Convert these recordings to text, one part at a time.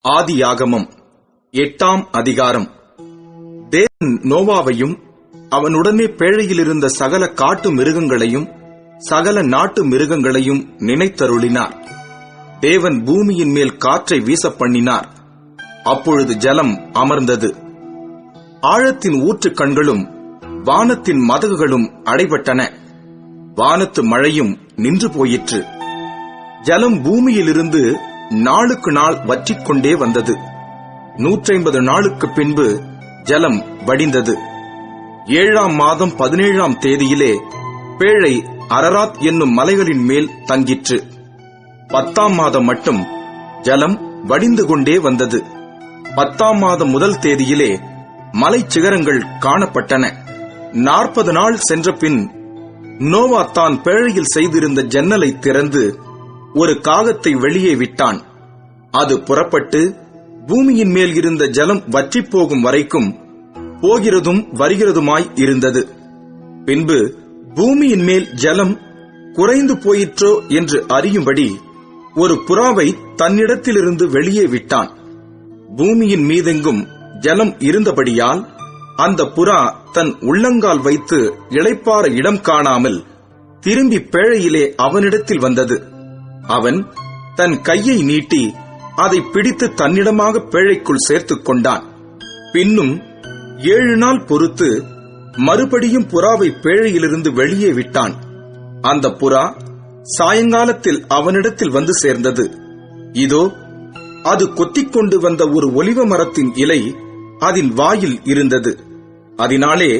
ஆதியாகமம் 8ஆம் அதிகாரம். தேவன் நோவாவையும் அவனுடனே பேழையிலிருந்த சகல காட்டு மிருகங்களையும் சகல நாட்டு மிருகங்களையும் நினைத்தருளினார். தேவன் பூமியின் மேல் காற்றை வீச பண்ணினார். அப்பொழுது ஜலம் அமர்ந்தது. ஆழத்தின் ஊற்று கண்களும் வானத்தின் மதகுகளும் அடைபட்டன. வானத்து மழையும் நின்று போயிற்று. ஜலம் பூமியிலிருந்து நாளுக்கு நாள் வற்றிக்கொண்டே வந்தது. 150 நாளுக்கு பின்பு ஜலம் வடிந்தது. 7ஆம் மாதம் 17ஆம் தேதியிலே பேழை அரராத் என்னும் மலைகளின் மேல் தங்கிற்று. 10ஆம் மாதம் மட்டும் ஜலம் வடிந்து கொண்டே வந்தது. 10ஆம் மாதம் முதல் தேதியிலே மலை சிகரங்கள் காணப்பட்டன. 40 நாள் சென்ற பின் நோவா தான் பேழையில் செய்திருந்த ஜன்னலை திறந்து ஒரு காகத்தை வெளியே விட்டான். அது புறப்பட்டு பூமியின் மேல் இருந்த ஜலம் வற்றிப் போகும் வரைக்கும் போகிறதும் வருகிறதுமாய் இருந்தது. பின்பு பூமியின் மேல் ஜலம் குறைந்து போயிற்றோ என்று அறியும்படி ஒரு புறாவை தன்னிடத்திலிருந்து வெளியே விட்டான். பூமியின் மீதெங்கும் ஜலம் இருந்தபடியால் அந்த புறா தன் உள்ளங்கால் வைத்து இளைப்பாற இடம் காணாமல் திரும்பி பேழையிலே அவனிடத்தில் வந்தது. அவன் தன் கையை நீட்டி அதை பிடித்து தன்னிடமாக பேழைக்குள் சேர்த்துக் கொண்டான். பின்னும் 7 நாள் பொறுத்து மறுபடியும் புறாவை பேழையிலிருந்து வெளியே விட்டான். அந்த புறா சாயங்காலத்தில் அவனிடத்தில் வந்து சேர்ந்தது. இதோ, அது கொத்திக்கொண்டு வந்த ஒரு ஒலிவ மரத்தின் இலை அதன் வாயில் இருந்தது. அதனாலே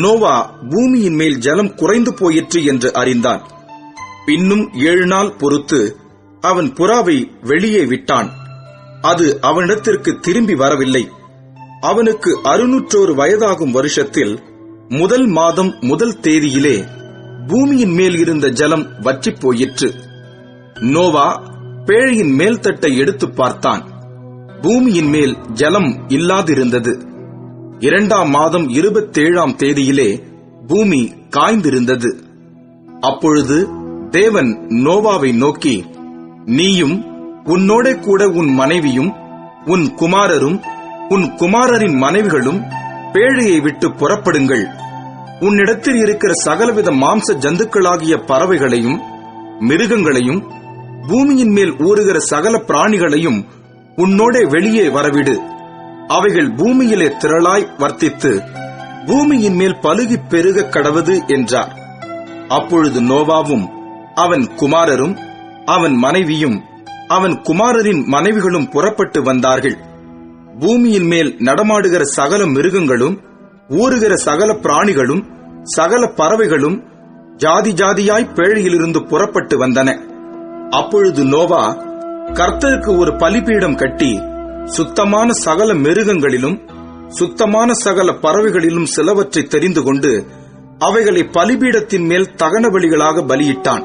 நோவா பூமியின் மேல் ஜலம் குறைந்து போயிற்று என்று அறிந்தான். பின்னும் 7 நாள் பொறுத்து அவன் புறாவை வெளியே விட்டான். அது அவனிடத்திற்கு திரும்பி வரவில்லை. அவனுக்கு 601 வயதாகும் வருஷத்தில் முதல் மாதம் முதல் தேதியிலே பூமியின் மேல் இருந்த ஜலம் வற்றிப் போயிற்று. நோவா பேழையின் மேல்தட்டை எடுத்து பார்த்தான். பூமியின் மேல் ஜலம் இல்லாதிருந்தது. 2ஆம் மாதம் 27ஆம் தேதியிலே பூமி காய்ந்திருந்தது. அப்பொழுது தேவன் நோவாவை நோக்கி, நீயும் உன்னோட கூட உன் மனைவியும் உன் குமாரரும் உன் குமாரரின் மனைவிகளும் பேழையை விட்டு புறப்படுங்கள். உன்னிடத்தில் இருக்கிற சகலவித மாம்ச ஜந்துக்களாகிய பறவைகளையும் மிருகங்களையும் பூமியின் மேல் ஊறுகிற சகல பிராணிகளையும் உன்னோட வெளியே வரவிடு. அவைகள் பூமியிலே திரளாய் வர்த்தித்து பூமியின் மேல் பலுகிப் பெருக கடவது என்றார். அப்பொழுது நோவாவும் அவன் குமாரரும் அவன் மனைவியும் அவன் குமாரரின் மனைவிகளும் புறப்பட்டு வந்தார்கள். பூமியின் மேல் நடமாடுகிற சகல மிருகங்களும் ஊறுகிற சகல பிராணிகளும் சகல பறவைகளும் ஜாதி ஜாதியாய் பேழையிலிருந்து புறப்பட்டு வந்தன. அப்பொழுது நோவா கர்த்தருக்கு ஒரு பலிபீடம் கட்டி சுத்தமான சகல மிருகங்களிலும் சுத்தமான சகல பறவைகளிலும் சிலவற்றை தெரிந்து கொண்டு அவைகளை பலிபீடத்தின் மேல் தகன பலிகளாக பலியிட்டான்.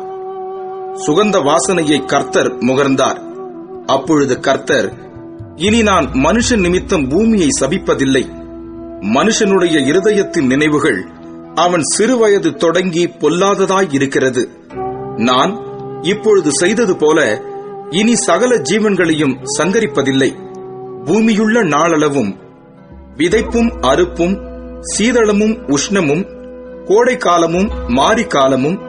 சுகந்த வாசனையை கர்த்தர் முகர்ந்தார். அப்பொழுது கர்த்தர், இனி நான் மனுஷன் நிமித்தம் பூமியை சபிப்பதில்லை. மனுஷனுடைய இருதயத்தின் நினைவுகள் அவன் சிறுவயது தொடங்கி பொல்லாததாய் இருக்கிறது. நான் இப்பொழுது செய்தது போல இனி சகல ஜீவன்களையும் சங்கரிப்பதில்லை. பூமியுள்ள நாளளவும் விதைப்பும் அறுப்பும் சீதளமும் உஷ்ணமும் கோடை காலமும் மாரி காலமும்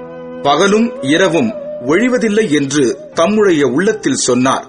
பகலும் இரவும் ஒழிவதில்லை என்று தம்முடைய உள்ளத்தில் சொன்னார்.